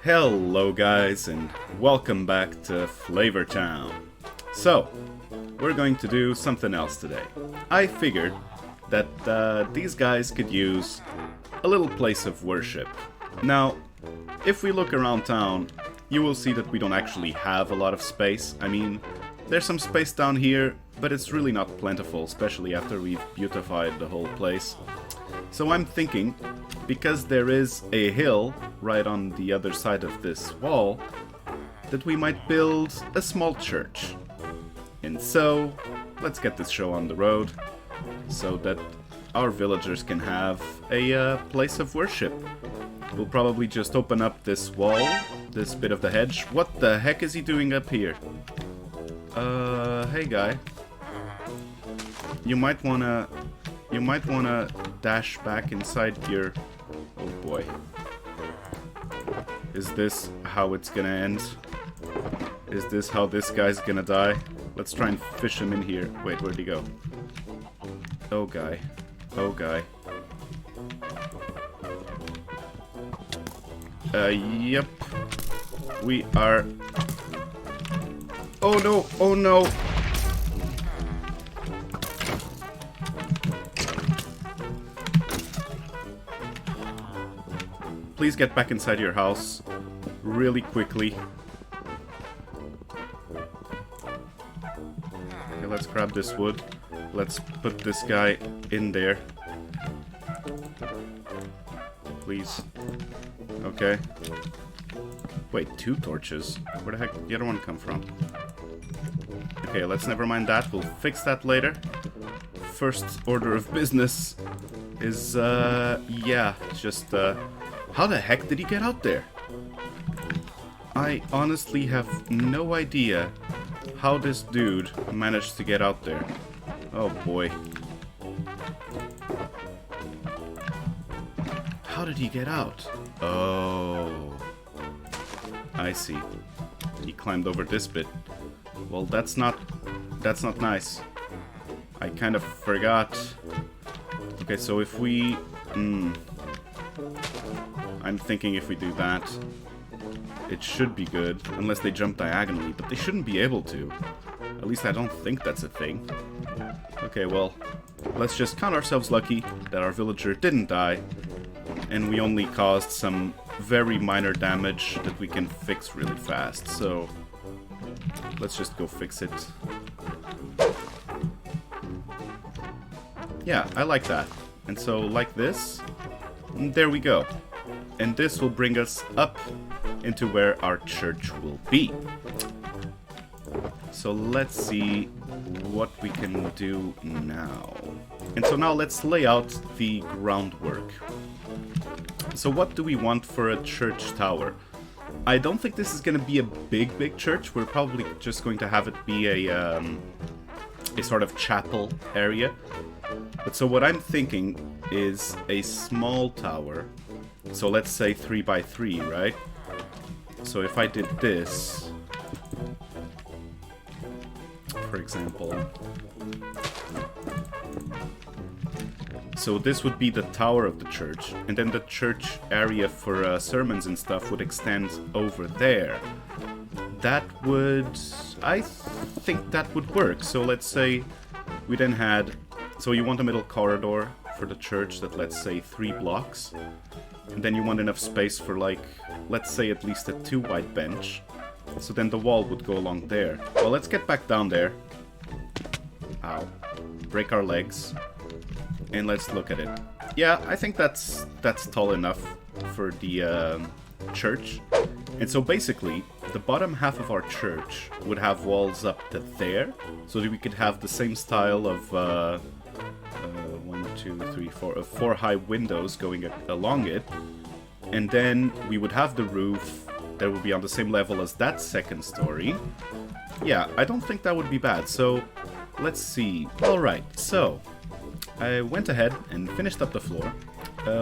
Hello guys and welcome back to Flavor Town. So, we're going to do something else today. I figured that these guys could use a little place of worship. Now, if we look around town, you will see that we don't actually have a lot of space. I mean, there's some space down here, but it's really not plentiful, especially after we've beautified the whole place. So I'm thinking, because there is a hill right on the other side of this wall, that we might build a small church. And so, let's get this show on the road, so that our villagers can have a place of worship. We'll probably just open up this wall, this bit of the hedge. What the heck is he doing up here? Hey guy. You might wanna dash back inside your... Oh boy. Is this how it's gonna end? Is this how this guy's gonna die? Let's try and fish him in here. Wait, where'd he go? Oh guy. Oh guy. Yep. We are... Oh no! Oh no! Please get back inside your house really quickly. Okay, let's grab this wood. Let's put this guy in there. Please. Okay. Wait, 2 torches? Where the heck did the other one come from? Okay, let's never mind that. We'll fix that later. First order of business is, yeah, just, how the heck did he get out there? I honestly have no idea how this dude managed to get out there. Oh boy. How did he get out? Oh. I see. He climbed over this bit. Well, that's not nice. I kind of forgot. Okay, so if we... I'm thinking if we do that, it should be good, unless they jump diagonally, but they shouldn't be able to. At least I don't think that's a thing. Okay, well, let's just count ourselves lucky that our villager didn't die, and we only caused some very minor damage that we can fix really fast, so let's just go fix it. Yeah, I like that. And so, like this, there we go. And this will bring us up into where our church will be. So let's see what we can do now. And so now let's lay out the groundwork. So what do we want for a church tower? I don't think this is going to be a big church. We're probably just going to have it be a sort of chapel area. But so what I'm thinking is a small tower. So let's say 3 by 3, right? So if I did this, for example, so this would be the tower of the church, and then the church area for sermons and stuff would extend over there. That would, I think that would work. So let's say we then had, so you want a middle corridor for the church that, let's say, 3 blocks. And then you want enough space for, like, let's say at least a 2 wide bench. So then the wall would go along there. Well, let's get back down there. Ow. Break our legs. And let's look at it. Yeah, I think that's tall enough for the church. And so basically, the bottom half of our church would have walls up to there. So that we could have the same style of... 4 high windows going along it, and then we would have the roof that would be on the same level as that second story. Yeah, I don't think that would be bad, so let's see. Alright, so I went ahead and finished up the floor.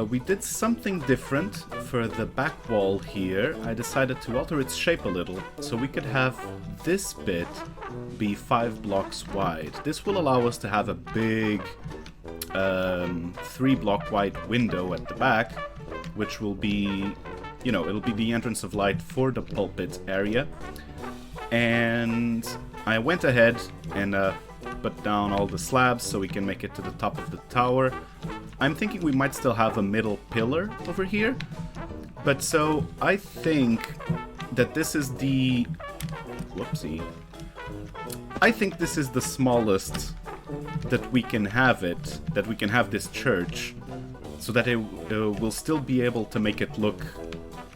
We did something different for the back wall here. I decided to alter its shape a little, so we could have this bit be 5 blocks wide. This will allow us to have a big 3 block wide window at the back, which will be you know, it'll be the entrance of light for the pulpit area. And I went ahead and put down all the slabs so we can make it to the top of the tower. I'm thinking we might still have a middle pillar over here. But so I think that this is the... Whoopsie. I think this is the smallest that we can have it, that we can have this church, so that it will still be able to make it look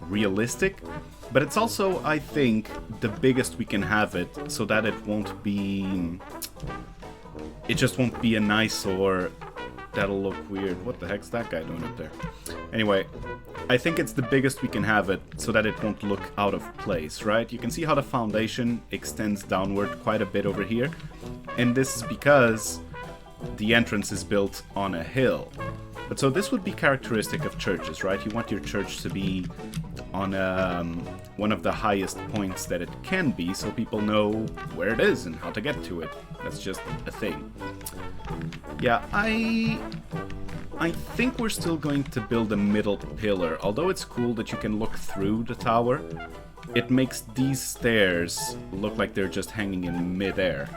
realistic. But it's also, I think, the biggest we can have it, so that it won't be... It just won't be an eyesore that'll look weird. What the heck's that guy doing up there? Anyway, I think it's the biggest we can have it, so that it won't look out of place, right? You can see how the foundation extends downward quite a bit over here. And this is because the entrance is built on a hill. But so this would be characteristic of churches, right? You want your church to be on one of the highest points that it can be, so people know where it is and how to get to it. That's just a thing. Yeah, I think we're still going to build a middle pillar. Although it's cool that you can look through the tower, it makes these stairs look like they're just hanging in midair.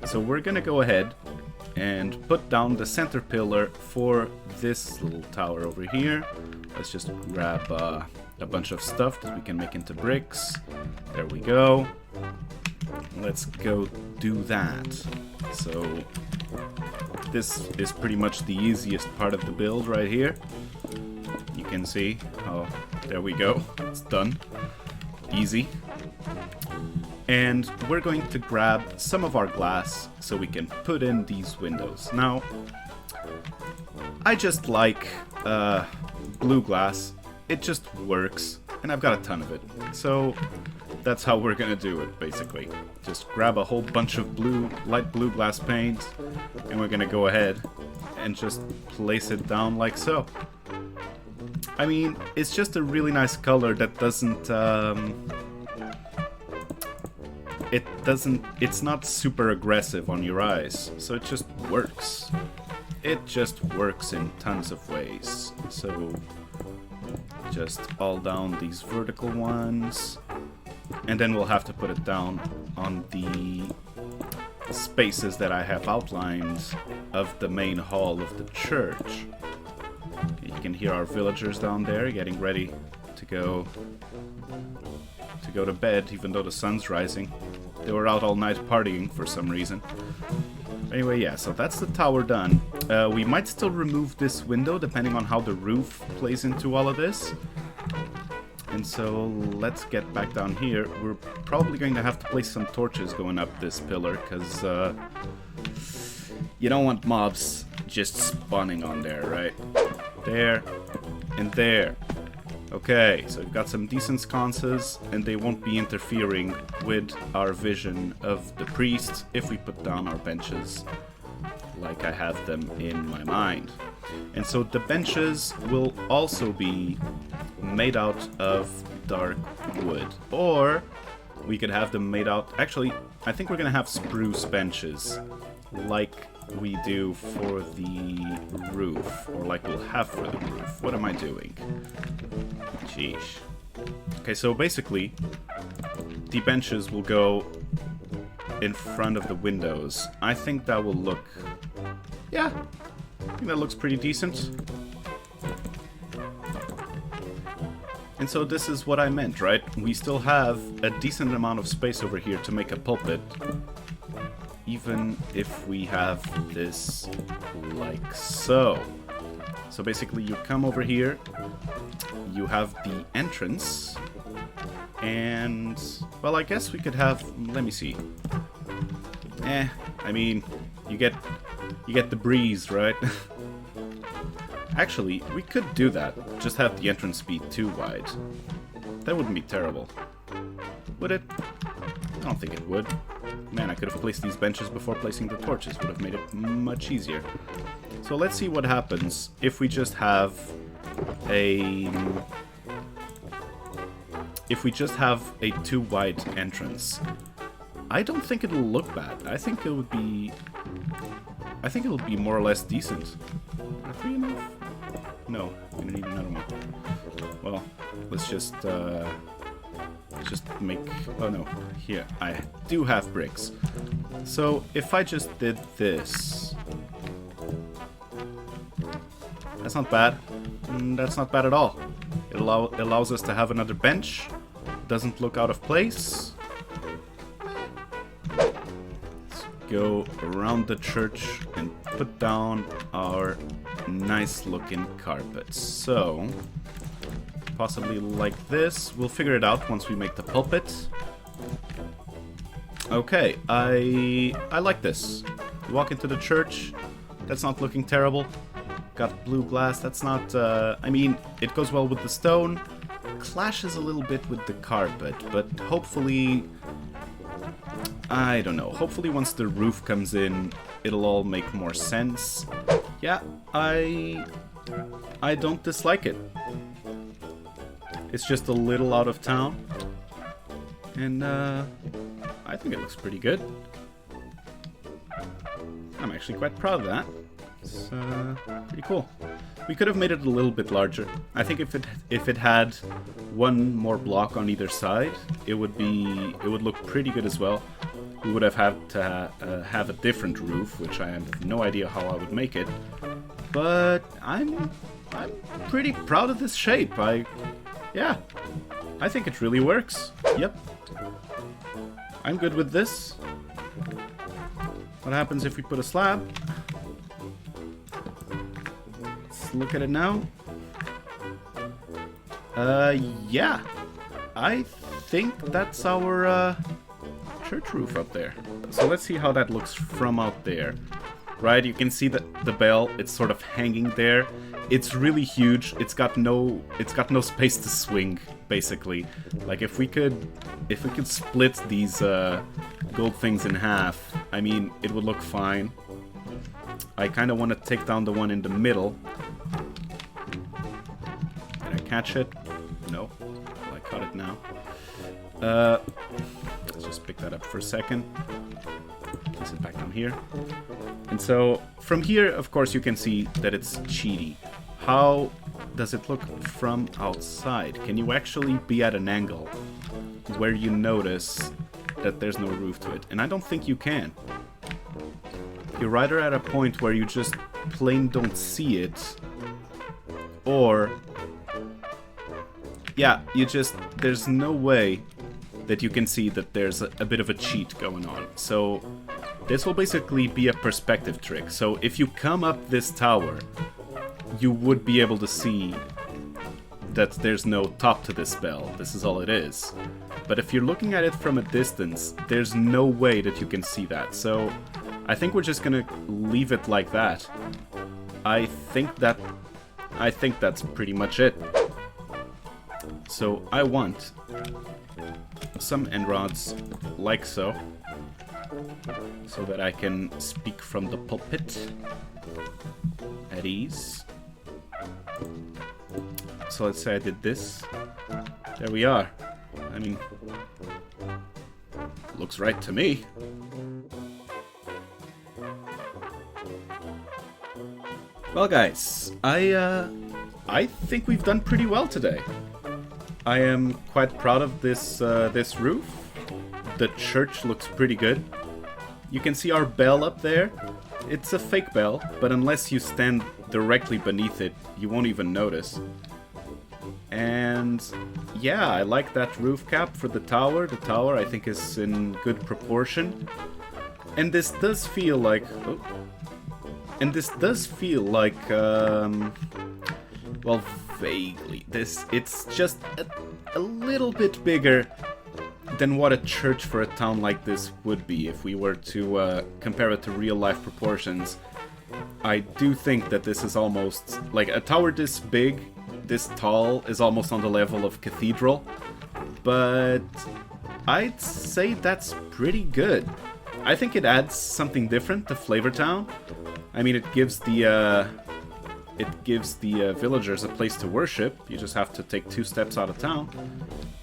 So we're gonna go ahead and put down the center pillar for this little tower over here. Let's just grab a bunch of stuff that we can make into bricks. There we go. Let's go do that. So this is pretty much the easiest part of the build right here. You can see, oh, there we go. It's done. Easy. And we're going to grab some of our glass so we can put in these windows. Now, I just like blue glass. It just works, and I've got a ton of it. So that's how we're gonna do it, basically. Just grab a whole bunch of light blue glass paint, and we're gonna go ahead and just place it down like so. I mean, it's just a really nice color that doesn't... it's not super aggressive on your eyes, so it just works. It just works in tons of ways. So just all down these vertical ones, and then we'll have to put it down on the spaces that I have outlined of the main hall of the church. You can hear our villagers down there getting ready to go to bed, even though the sun's rising. They were out all night partying for some reason. Anyway, yeah, so that's the tower done. We might still remove this window depending on how the roof plays into all of this. And so let's get back down here. We're probably going to have to place some torches going up this pillar, because you don't want mobs just spawning on there, right? There and there. Okay, so we've got some decent sconces, and they won't be interfering with our vision of the priests if we put down our benches like I have them in my mind. And so the benches will also be made out of dark wood, or we could have them made out... Actually, I think we're gonna have spruce benches like we do for the roof, or like we'll have for the roof. What am I doing? Sheesh. Okay, so basically, the benches will go in front of the windows. I think that will look... Yeah, I think that looks pretty decent. And so this is what I meant, right? We still have a decent amount of space over here to make a pulpit, even if we have this like so. So basically you come over here, you have the entrance, and, well, I guess we could have, let me see. I mean, you get the breeze, right? Actually, we could do that, just have the entrance be too wide. That wouldn't be terrible. Would it? I don't think it would. Man, I could have placed these benches before placing the torches, would have made it much easier. So let's see what happens if we just have a... If we just have a too wide entrance. I don't think it'll look bad. I think it would be... I think it'll be more or less decent. Are 3 enough? No, we're gonna need another one. well, let's just make... Oh no, here, I do have bricks. So, if I just did this... That's not bad. That's not bad at all. It allows us to have another bench. It doesn't look out of place. Let's go around the church and put down our nice looking carpets. So, possibly like this. We'll figure it out once we make the pulpit. Okay, I like this. You walk into the church. That's not looking terrible. Got blue glass. That's not... I mean, it goes well with the stone. Clashes a little bit with the carpet, but hopefully... I don't know. Hopefully once the roof comes in, it'll all make more sense. Yeah, I don't dislike it. It's just a little out of town. And, I think it looks pretty good. I'm actually quite proud of that. It's, pretty cool. We could have made it a little bit larger. I think if it had one more block on either side, it would look pretty good as well. We would have had to have a different roof, which I have no idea how I would make it. But I'm pretty proud of this shape. Yeah, I think it really works. Yep. I'm good with this. What happens if we put a slab? Let's look at it now. Yeah. I think that's our church roof up there. So let's see how that looks from out there. Right, you can see that the bell, it's sort of hanging there. It's really huge. It's got no space to swing, basically. Like if we could split these gold things in half, I mean, it would look fine. I kind of want to take down the one in the middle. Did I catch it? No. Well, I caught it now. Let's just pick that up for a second. Place it back down here. And so, from here, of course, you can see that it's cheaty. How does it look from outside? Can you actually be at an angle where you notice that there's no roof to it? And I don't think you can. You're either at a point where you just plain don't see it, or... yeah, there's no way that you can see that there's a bit of a cheat going on. So, this will basically be a perspective trick. So, if you come up this tower, you would be able to see that there's no top to this bell. This is all it is. But if you're looking at it from a distance, there's no way that you can see that. So, I think we're just gonna leave it like that. I think that's pretty much it. So, I want some end rods like so that I can speak from the pulpit at ease. So let's say I did this. There we are. I mean, looks right to me. Well, guys, I think we've done pretty well today. I am quite proud of this this roof. The church looks pretty good. You can see our bell up there. It's a fake bell, but unless you stand directly beneath it, you won't even notice. And yeah, I like that roof cap for the tower. The tower, I think, is in good proportion. And this does feel like... oh, and this does feel like... well, vaguely. It's just a little bit bigger than what a church for a town like this would be if we were to compare it to real-life proportions. I do think that this is almost... like, a tower this big, this tall, is almost on the level of cathedral. But I'd say that's pretty good. I think it adds something different to Flavortown. I mean, it gives the villagers a place to worship. You just have to take 2 steps out of town.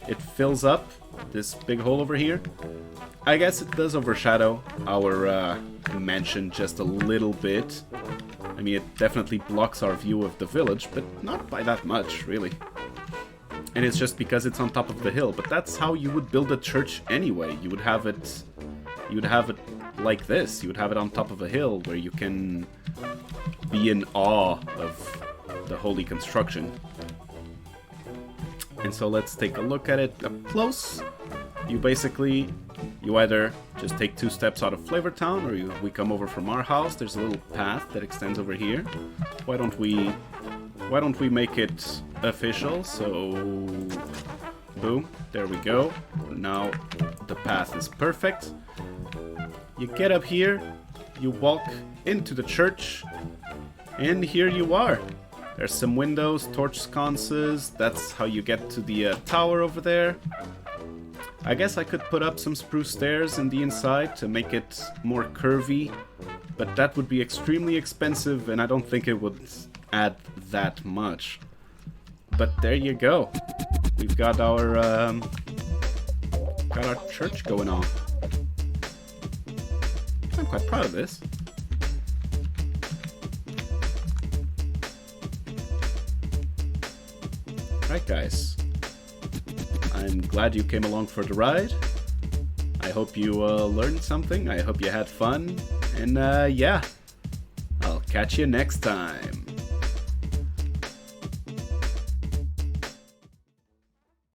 It fills up this big hole over here. I guess it does overshadow our mansion just a little bit. I mean, it definitely blocks our view of the village, but not by that much, really. And it's just because it's on top of the hill. But that's how you would build a church anyway. You would have it like this. You would have it on top of a hill where you can be in awe of the holy construction. And so let's take a look at it up close. You either just take 2 steps out of Flavortown, or we come over from our house. There's a little path that extends over here. Why don't we make it official? So, boom, there we go. Now the path is perfect. You get up here, you walk into the church, and here you are. There's some windows, torch sconces. That's how you get to the tower over there. I guess I could put up some spruce stairs in the inside to make it more curvy, but that would be extremely expensive, and I don't think it would add that much. But there you go. We've got our church going on. I'm quite proud of this. Right, guys. I'm glad you came along for the ride. I hope you learned something. I hope you had fun. And yeah, I'll catch you next time.